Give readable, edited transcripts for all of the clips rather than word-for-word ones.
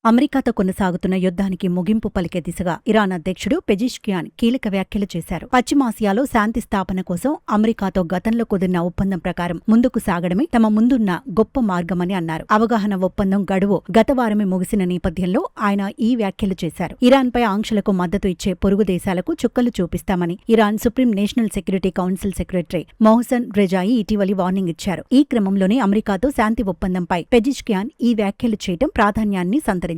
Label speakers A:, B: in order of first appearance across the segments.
A: అమెరికాతో కొనసాగుతున్న యుద్ధానికి ముగింపు పలికే దిశగా ఇరాన్ అధ్యక్షుడు పెజిష్కియాన్ కీలక వ్యాఖ్యలు చేశారు. పశ్చిమాసియాలో శాంతి స్థాపన కోసం అమెరికాతో గతంలో కుదిరిన ఒప్పందం ప్రకారం ముందుకు సాగడమే తమ ముందున్న గొప్ప మార్గమని అన్నారు. అవగాహన ఒప్పందం గడువు గత వారమే ముగిసిన నేపథ్యంలో ఆయన ఈ వ్యాఖ్యలు చేశారు. ఇరాన్పై ఆంక్షలకు మద్దతు ఇచ్చే పొరుగు దేశాలకు చుక్కలు చూపిస్తామని Iran supreme national security council secretary Mohsen Rezaei ఇటీవలి వార్నింగ్ ఇచ్చారు. ఈ క్రమంలోనే అమెరికాతో శాంతి ఒప్పందంపై పెజిష్కియాన్ ఈ వ్యాఖ్యలు చేయడం ప్రాధాన్యాన్ని సంతరించుకుంది.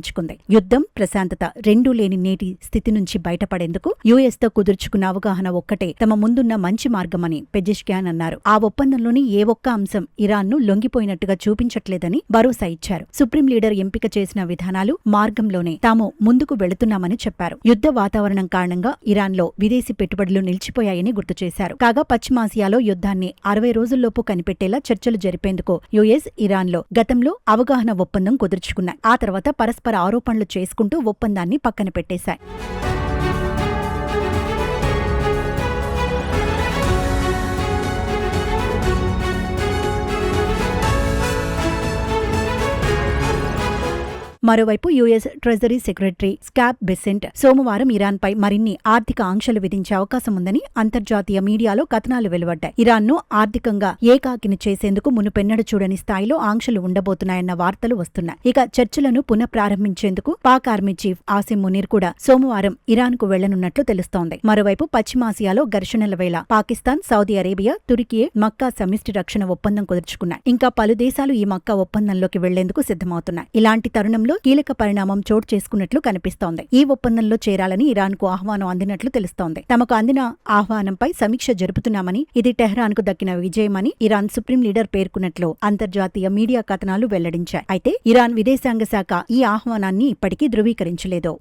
A: యుద్ధం, ప్రశాంతత రెండూ లేని నేటి స్థితి నుంచి బయటపడేందుకు యుఎస్తో కుదుర్చుకున్న అవగాహన ఒక్కటే తమ ముందున్న మంచి మార్గమని పెజిష్కియాన్ అన్నారు. ఆ ఒప్పందంలోని ఏ ఒక్క అంశం ఇరాన్ను లొంగిపోయినట్టుగా చూపించట్లేదని భరోసా ఇచ్చారు. సుప్రీం లీడర్ ఎంపిక చేసిన విధానాలు, మార్గంలోనే తాము ముందుకు వెళుతున్నామని చెప్పారు. యుద్ధ వాతావరణం కారణంగా ఇరాన్లో విదేశీ పెట్టుబడులు నిలిచిపోయాయని గుర్తు చేశారు. కాగా పశ్చిమాసియాలో యుద్ధాన్ని 60 రోజుల్లోపు కనిపెట్టేలా చర్చలు జరిపేందుకు యుఎస్, ఇరాన్లో గతంలో అవగాహన ఒప్పందం కుదుర్చుకున్నాయి. ఆ తర్వాత పరస్పర ఆరోపణలు చేసుకుంటూ ఒప్పందాన్ని పక్కన పెట్టేశాయి. మరోవైపు US treasury secretary Scott Besant సోమవారం ఇరాన్పై మరిన్ని ఆర్థిక ఆంక్షలు విధించే అవకాశం ఉందని అంతర్జాతీయ మీడియాలో కథనాలు వెలువడ్డాయి. ఇరాన్ను ఆర్థికంగా ఏకాకిని చేసేందుకు మునుపెన్నడూ చూడని స్థాయిలో ఆంక్షలు ఉండబోతున్నాయన్న వార్తలు వస్తున్నాయి. ఇక చర్చలను పునఃప్రారంభించేందుకు పాక్ ఆర్మీ చీఫ్ ఆసిమ్ మునీర్ కూడా సోమవారం ఇరాన్కు వెళ్లనున్నట్లు తెలుస్తోంది. మరోవైపు పశ్చిమాసియాలో ఘర్షణల వేళ పాకిస్తాన్, సౌదీ అరేబియా, తుర్కీ మక్కా సమిష్టి రక్షణ ఒప్పందం కుదుర్చుకున్నాయి. ఇంకా పలు దేశాలు ఈ మక్కా ఒప్పందంలోకి వెళ్లేందుకు సిద్ధమవుతున్నాయి. ఇలాంటి తరుణంలో కీలక పరిణామం చోటు చేసుకున్నట్లు కనిపిస్తోంది. ఈ ఒప్పందంలో చేరాలని ఇరాన్కు ఆహ్వానం అందినట్లు తెలుస్తోంది. తమకు అందిన ఆహ్వానంపై సమీక్ష జరుపుతున్నామని, ఇది టెహ్రాన్కు దక్కిన విజయమని ఇరాన్ సుప్రీం లీడర్ పేర్కొన్నట్లు అంతర్జాతీయ మీడియా కథనాలు వెల్లడించాయి. అయితే ఇరాన్ విదేశాంగ శాఖ ఈ ఆహ్వానాన్ని ఇప్పటికీ ధృవీకరించలేదు.